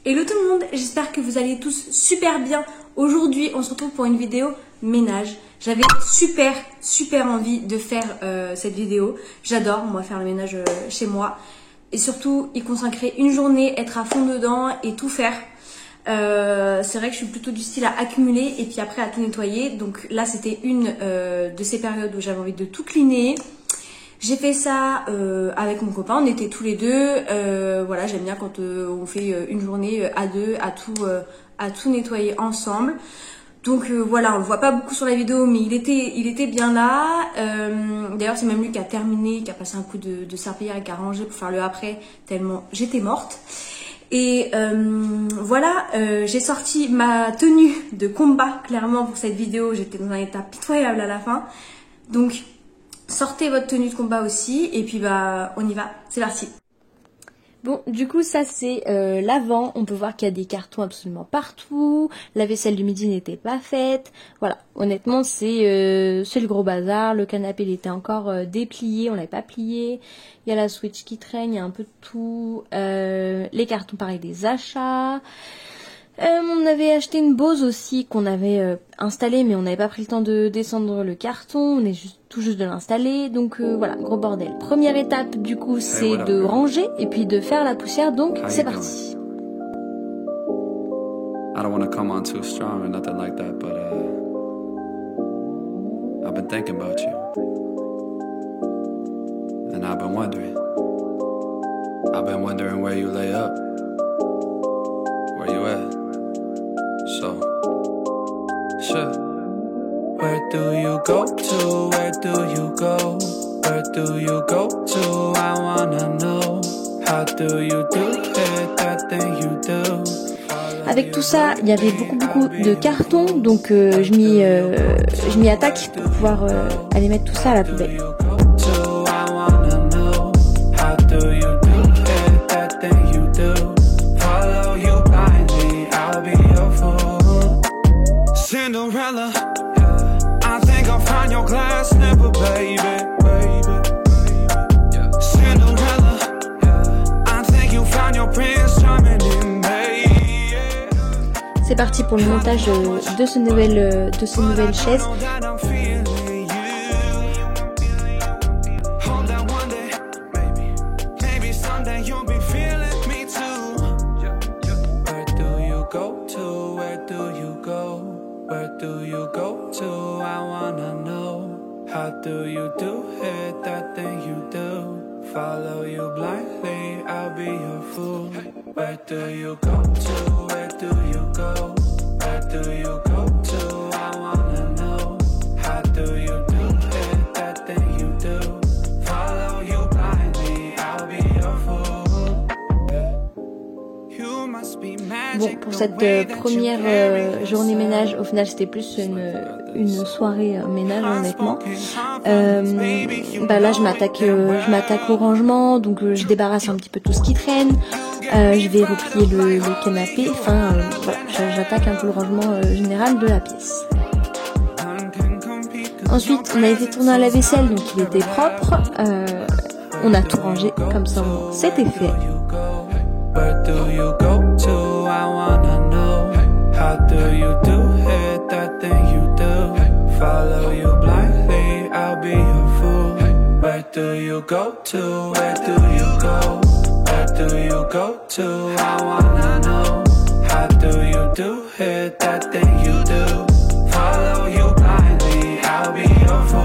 Hello tout le monde, j'espère que vous allez tous super bien. Aujourd'hui, on se retrouve pour une vidéo ménage. J'avais super envie de faire cette vidéo. J'adore, moi, faire le ménage chez moi. Et surtout, y consacrer une journée, être à fond dedans et tout faire. C'est vrai que je suis plutôt du style à accumuler et puis après à tout nettoyer. Donc là, c'était une de ces périodes où j'avais envie de tout cleaner. J'ai fait ça avec mon copain, on était tous les deux. Voilà, j'aime bien quand on fait une journée à deux à tout nettoyer ensemble. Donc voilà, on le voit pas beaucoup sur la vidéo, mais il était bien là. D'ailleurs, c'est même lui qui a terminé, qui a passé un coup de serpillière et qui a rangé pour faire le après, tellement j'étais morte. Et voilà, j'ai sorti ma tenue de combat, clairement, pour cette vidéo. J'étais dans un état pitoyable à la fin. Donc, sortez votre tenue de combat aussi. Et puis, bah, on y va. C'est parti. Bon, du coup, ça c'est l'avant. On peut voir qu'il y a des cartons absolument partout. La vaisselle du midi n'était pas faite. Voilà, honnêtement, c'est le gros bazar. Le canapé, il était encore déplié. On l'avait pas plié. Il y a la Switch qui traîne. Il y a un peu de tout. Les cartons, pareil, des achats. On avait acheté une Bose aussi qu'on avait installée, mais on n'avait pas pris le temps de descendre le carton. On est tout juste de l'installer. Donc voilà, gros bordel. Première étape du coup, c'est de ranger et puis de faire la poussière. Donc c'est parti. I don't want to come on too strong or nothing like that, but I've been thinking about you. And I've been wondering where you lay up. Where you at? So, sure. Where do you go to? Where do you go? Where do you go to? I wanna know. How do you do it? That thing you do. Avec tout ça, il y avait beaucoup de cartons, donc je m'y attaque pour pouvoir aller mettre tout ça à la poubelle. Cinderella, I think I'll find your glass slipper, baby. Cinderella, I think you found your prince charming in me. C'est parti pour le montage de ce nouvelle chaise. Where do you go to? I wanna know. How do you do it? That thing you do. Follow you blindly, I'll be your fool. Where do you go to? Where do you go? Where do you go to? I wanna know. How do you do it? That thing you do. Follow you blindly, I'll be your fool. You must be magic. Bon, pour cette première journée ménage, au final c'était plus une soirée ménage honnêtement. Là je m'attaque au rangement, donc je débarrasse un petit peu tout ce qui traîne. Je vais replier le canapé. Enfin voilà, j'attaque un peu le rangement général de la pièce. Ensuite on avait fait tourner à la vaisselle, donc il était propre. On a tout rangé, comme ça c'était fait. Where do you go to? I wanna know. How do you do it? That thing you do. Follow you blindly, I'll be your fool. Where do you go to? Where do you go? Where do you go to? I wanna know. How do you do it? That thing you do. Follow you blindly, I'll be your fool.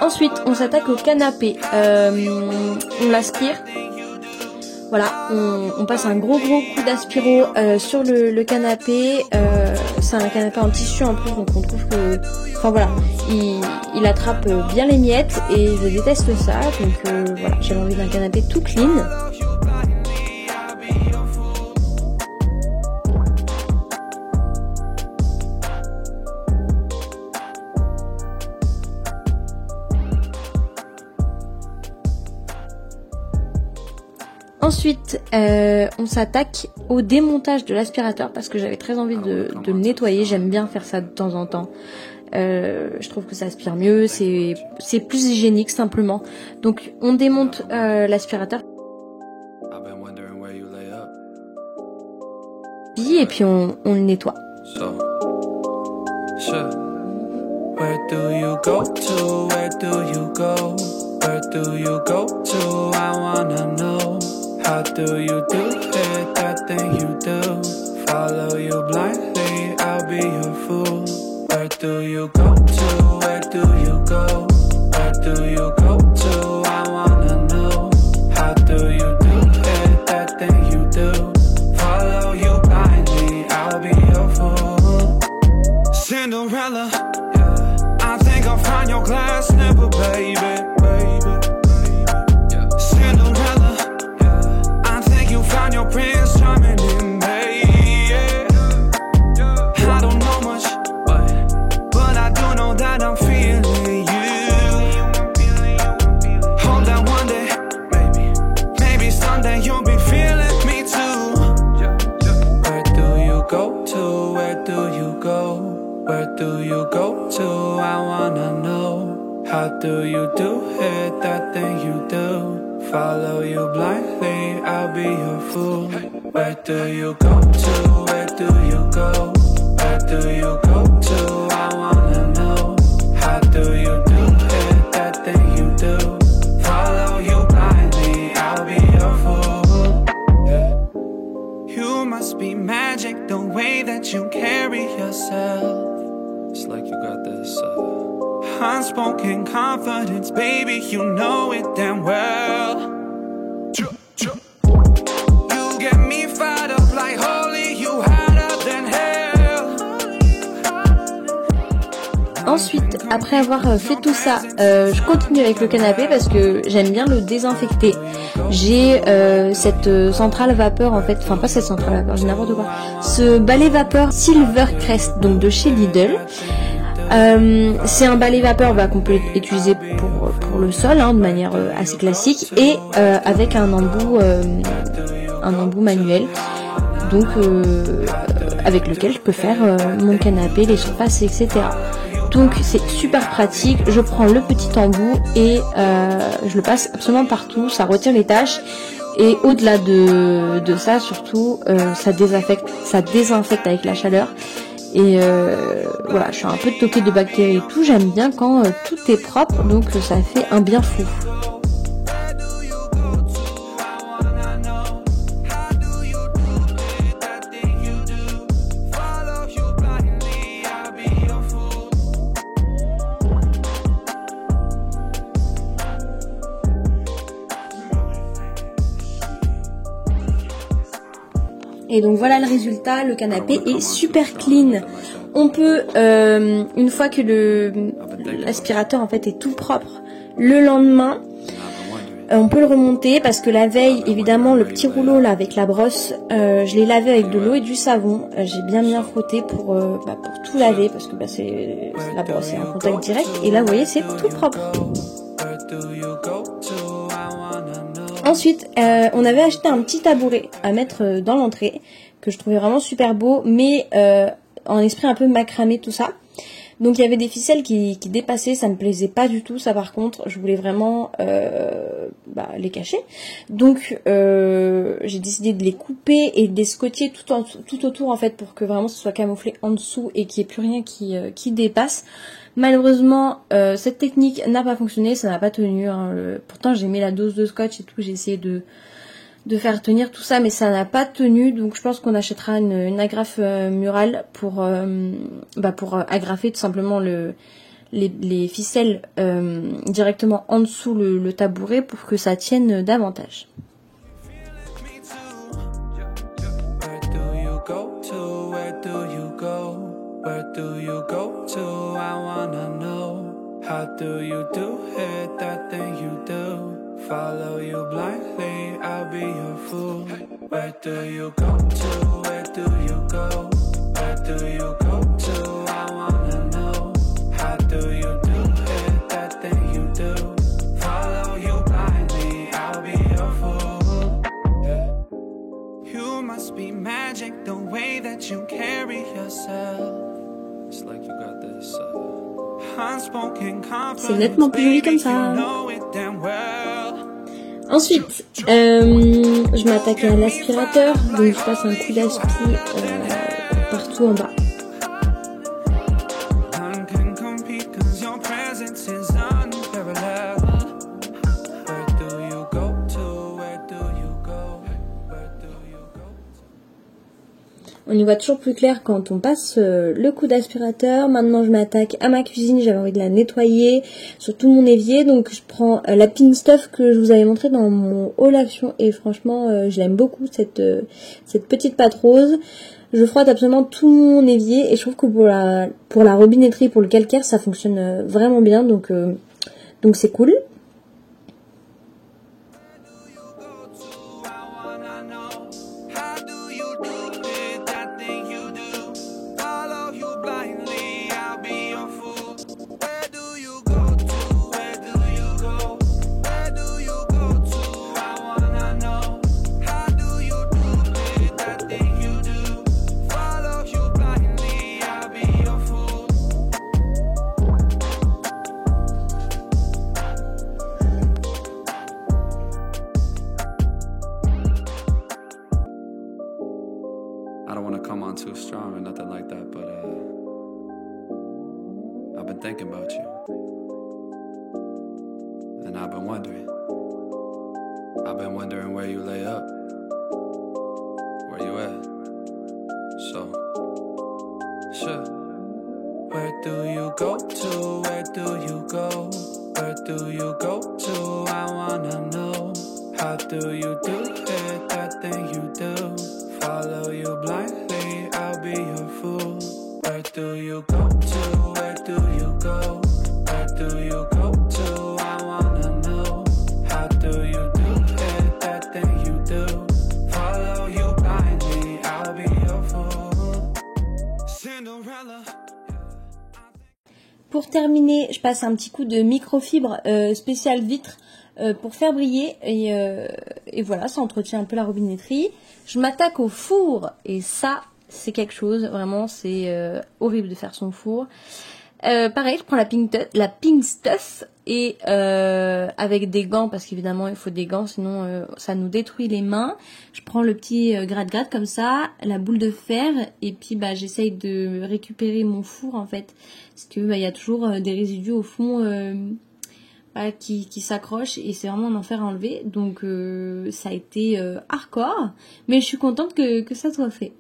Ensuite, on s'attaque au canapé. On l'aspire. Voilà, on passe un gros coup d'aspiro sur le canapé. C'est un canapé en tissu en plus, donc on trouve que... Enfin voilà, il attrape bien les miettes et je déteste ça. Donc voilà, j'avais envie d'un canapé tout clean. Ensuite, on s'attaque au démontage de l'aspirateur parce que j'avais très envie de le nettoyer. J'aime bien faire ça de temps en temps. Je trouve que ça aspire mieux, c'est plus hygiénique simplement. Donc on démonte l'aspirateur et puis on le nettoie. Where do you go to? Where do you go? Where do you go to? I wanna know. How do you do it? That thing you do. Follow you blindly, I'll be your fool. Where do you go to? Where do you go? Where do you go to? I wanna know. How do you do it? That thing you do. Follow you blindly, I'll be your fool. Cinderella, I think I'll find your glass slipper, baby. Cinderella, I think you found your prince charming in me. I don't know much, but I do know that I'm feeling you. Hope that one day, maybe someday you'll be feeling me too. Where do you go to? Where do you go? Where do you go to? I wanna know. How do you do it? That thing you do. Follow you blindly, I'll be your fool. Where do you go to? Where do you go? Where do you go to? I wanna know. How do you do it? That thing you do. Follow you blindly, I'll be your fool. Yeah. You must be magic, the way that you carry yourself. It's like you got this unspoken confidence, baby, you know it damn well. You get me fired up like holy, you hotter than hell. Ensuite, après avoir fait tout ça, je continue avec le canapé parce que j'aime bien le désinfecter. J'ai cette centrale vapeur en fait, enfin pas cette centrale vapeur, j'ai n'importe quoi. Ce balai vapeur Silvercrest, donc de chez Lidl. C'est un balai vapeur qu'on peut utiliser pour le sol de manière assez classique et avec un embout manuel, donc avec lequel je peux faire mon canapé, les surfaces, etc. Donc c'est super pratique, je prends le petit embout et je le passe absolument partout, ça retire les taches et au-delà de ça surtout ça désinfecte avec la chaleur. Et voilà, je suis un peu toquée de bactéries et tout, j'aime bien quand tout est propre, donc ça fait un bien fou. Et donc voilà le résultat, le canapé est super clean. On peut, une fois que l'aspirateur en fait est tout propre, le lendemain, on peut le remonter parce que la veille, évidemment, le petit rouleau là avec la brosse, je l'ai lavé avec de l'eau et du savon. J'ai bien frotté pour tout laver parce que la brosse est en contact direct. Et là, vous voyez, c'est tout propre. Ensuite, on avait acheté un petit tabouret à mettre dans l'entrée que je trouvais vraiment super beau, mais en esprit un peu macramé tout ça. Donc il y avait des ficelles qui dépassaient, ça me plaisait pas du tout, ça par contre, je voulais vraiment les cacher. Donc j'ai décidé de les couper et de les scotcher tout autour en fait pour que vraiment ce soit camouflé en dessous et qu'il n'y ait plus rien qui dépasse. Malheureusement, cette technique n'a pas fonctionné, ça n'a pas tenu. Pourtant, j'ai mis la dose de scotch et tout, j'ai essayé de faire tenir tout ça, mais ça n'a pas tenu. Donc, je pense qu'on achètera une agrafe murale pour agrafer tout simplement les ficelles directement en dessous le tabouret pour que ça tienne davantage. Where do you go to? I wanna know. How do you do it? That thing you do. Follow you blindly, I'll be your fool. Where do you go to? Where do you go? Where do you go to? I wanna know. How do you do it? That thing you do. Follow you blindly, I'll be your fool. Yeah. You must be magic, the way that you carry yourself. It's like you got this C'est nettement plus joli comme ça. Ensuite, je m'attaque à l'aspirateur, donc je passe un coup d'aspi partout en bas. On y voit toujours plus clair quand on passe le coup d'aspirateur. Maintenant, je m'attaque à ma cuisine. J'avais envie de la nettoyer, surtout mon évier. Donc, je prends la Pink Stuff que je vous avais montré dans mon haul action. Et franchement, je l'aime beaucoup, cette petite pâte rose. Je frotte absolument tout mon évier. Et je trouve que pour la robinetterie, pour le calcaire, ça fonctionne vraiment bien. Donc c'est cool. I don't want to come on too strong or nothing like that, but I've been thinking about you. And I've been wondering where you lay up. Where you at? So, sure. Where do you go to? Where do you go? Where do you go to? I wanna know. How do you do it? That thing you do. Follow you blindly, I'll be your fool. Where do you go to? Where do you go? Where do you go to? I wanna know. How do you do it? That thing you do. Follow you blindly, I'll be your fool. Cinderella. Pour terminer, je passe un petit coup de microfibre spécial vitre pour faire briller et voilà, ça entretient un peu la robinetterie. Je m'attaque au four et ça c'est quelque chose, vraiment c'est horrible de faire son four. Pareil, je prends la Pink Stuff et avec des gants, parce qu'évidemment il faut des gants sinon ça nous détruit les mains. Je prends le petit gratte-gratte comme ça, la boule de fer, et puis j'essaye de récupérer mon four en fait, parce que y a toujours des résidus au fond qui s'accrochent et c'est vraiment un enfer à enlever. Donc ça a été hardcore, mais je suis contente que ça soit fait.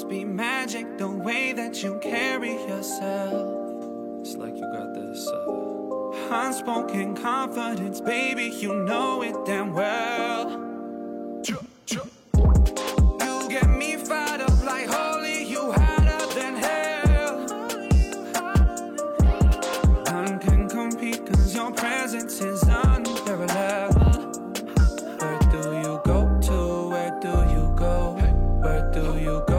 Be magic the way that you carry yourself. It's like you got this unspoken confidence, baby, you know it damn well. You get me fired up like holy, you hotter than hell. None can compete cause your presence is unparalleled. Where do you go to? Where do you go? Where do you go?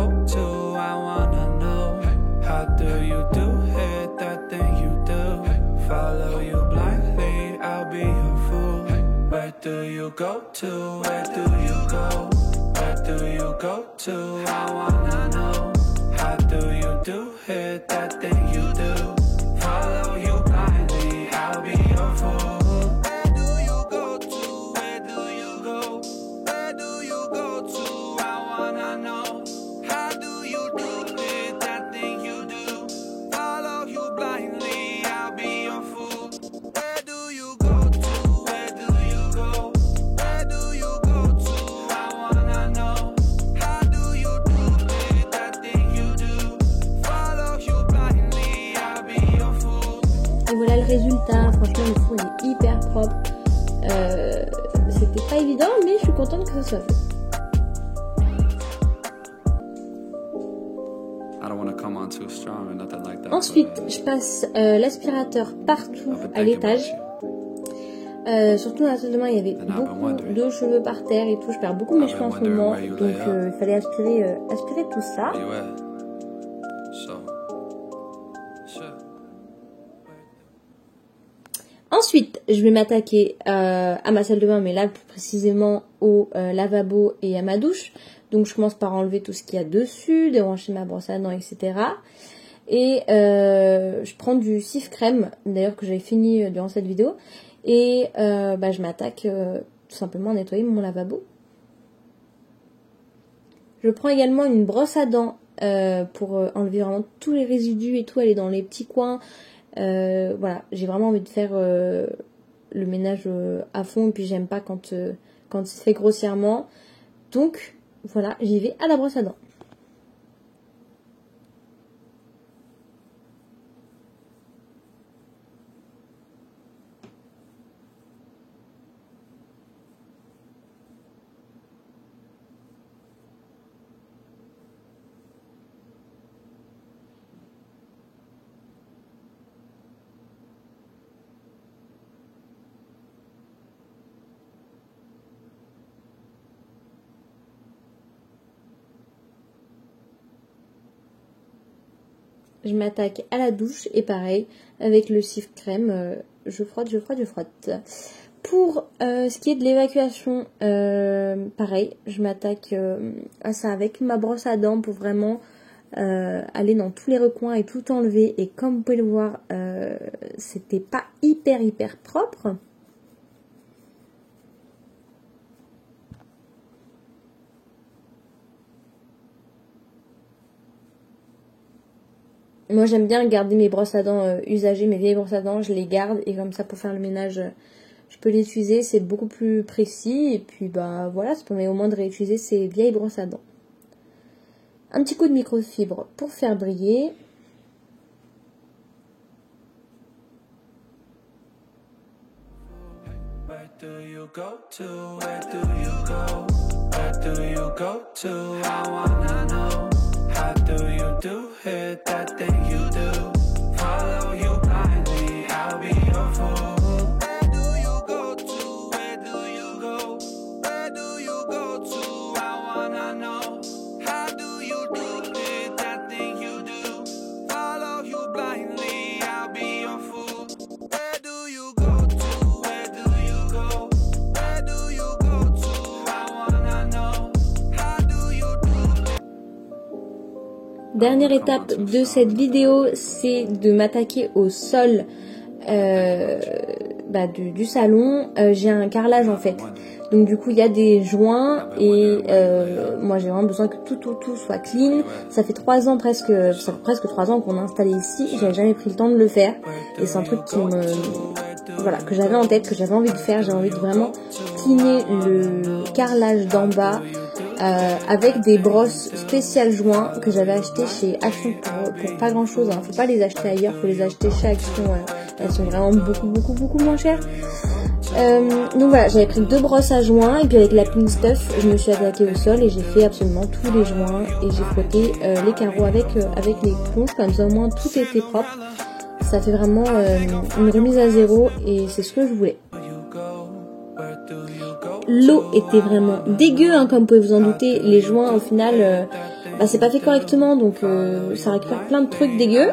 I wanna know. How do you do it? That thing you do. Follow you blindly, I'll be your fool. Where do you go to? Where do you go? Where do you go to? I wanna know. How do you do it? That thing you do. Follow you blindly, I'll be your fool. Where do you go to? Where do you go? Where do you go to? I wanna know. How do you do it? That thing you do. Follow you blindly, I'll be your fool. Where do you go to? Where do you go? Where do you go to? I wanna know. How do you do it? That thing you do. Follow you blindly, I'll be your fool. Et voilà le résultat. Franchement, le four il est hyper propre. C'était pas évident, mais je suis contente que ça soit fait. Ensuite, je passe l'aspirateur partout à l'étage. Surtout dans la salle de bain, il y avait beaucoup de cheveux par terre et tout. Je perds beaucoup mes cheveux en ce moment, donc il fallait aspirer tout ça. Ensuite, je vais m'attaquer à ma salle de bain, mais là plus précisément au lavabo et à ma douche. Donc je commence par enlever tout ce qu'il y a dessus, débrancher ma brosse à dents, etc. Et je prends du cif crème, d'ailleurs que j'avais fini durant cette vidéo. Et je m'attaque tout simplement à nettoyer mon lavabo. Je prends également une brosse à dents pour enlever vraiment tous les résidus et tout, aller dans les petits coins. Voilà, j'ai vraiment envie de faire le ménage à fond, et puis j'aime pas quand c'est fait grossièrement. Donc voilà, j'y vais à la brosse à dents. Je m'attaque à la douche et pareil, avec le cif crème, je frotte. Pour ce qui est de l'évacuation, pareil, je m'attaque à ça avec ma brosse à dents pour vraiment aller dans tous les recoins et tout enlever. Et comme vous pouvez le voir, c'était pas hyper propre. Moi j'aime bien garder mes brosses à dents usagées, mes vieilles brosses à dents, je les garde et comme ça pour faire le ménage, je peux les utiliser, c'est beaucoup plus précis et puis bah voilà, ça permet au moins de réutiliser ces vieilles brosses à dents. Un petit coup de microfibre pour faire briller. Do it, that thing you do. Follow you blindly, I'll be your fool. Where do you go to? Where do you go? Where do you go to? I wanna know. How do you do it, that thing you do? Follow you blindly, I'll be your fool. Where do you go to? Where do you go? Where do you go to? I wanna know. How do you do it? Dernière étape de cette vidéo, c'est de m'attaquer au sol du salon. J'ai un carrelage en fait. Donc du coup il y a des joints et moi j'ai vraiment besoin que tout soit clean. Ça fait 3 ans presque 3 ans qu'on a installé ici. J'avais jamais pris le temps de le faire. Et c'est un truc que j'avais en tête, que j'avais envie de faire. J'ai envie de vraiment cleaner le carrelage d'en bas. Avec des brosses spéciales joints que j'avais achetées chez Action pour pas grand chose, hein. Faut pas les acheter ailleurs, faut les acheter chez Action, elles sont vraiment beaucoup moins chères. Donc voilà, j'avais pris 2 brosses à joints et puis avec la clean stuff je me suis attaquée au sol et j'ai fait absolument tous les joints et j'ai frotté les carreaux avec l'éponge, comme ça au moins tout était propre. Ça fait vraiment une remise à zéro et c'est ce que je voulais. L'eau était vraiment dégueu, hein, comme vous pouvez vous en douter. Les joints, au final, c'est pas fait correctement, donc ça récupère plein de trucs dégueux.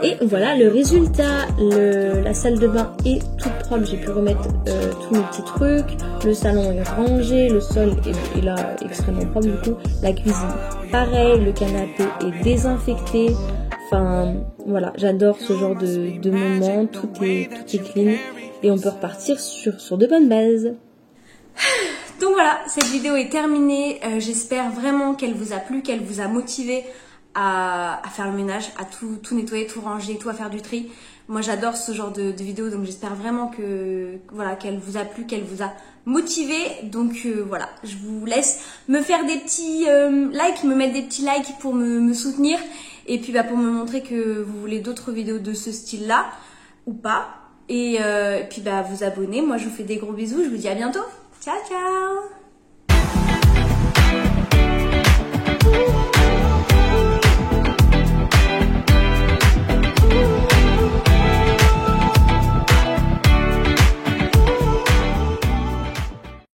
Et voilà le résultat. La salle de bain est toute propre. J'ai pu remettre tous mes petits trucs. Le salon est rangé, le sol est là extrêmement propre du coup. La cuisine, pareil. Le canapé est désinfecté. Enfin, voilà, j'adore ce genre de moment. Tout est clean. Et on peut repartir sur de bonnes bases. Donc voilà, cette vidéo est terminée. J'espère vraiment qu'elle vous a plu, qu'elle vous a motivé à faire le ménage, à tout nettoyer, tout ranger, tout à faire du tri. Moi j'adore ce genre de vidéo, donc j'espère vraiment qu'elle vous a plu, qu'elle vous a motivé. Donc voilà, je vous laisse me faire des petits likes, me mettre des petits likes pour me soutenir. Et puis pour me montrer que vous voulez d'autres vidéos de ce style-là, ou pas. Et puis vous abonner. Moi je vous fais des gros bisous, je vous dis à bientôt. Ciao ciao.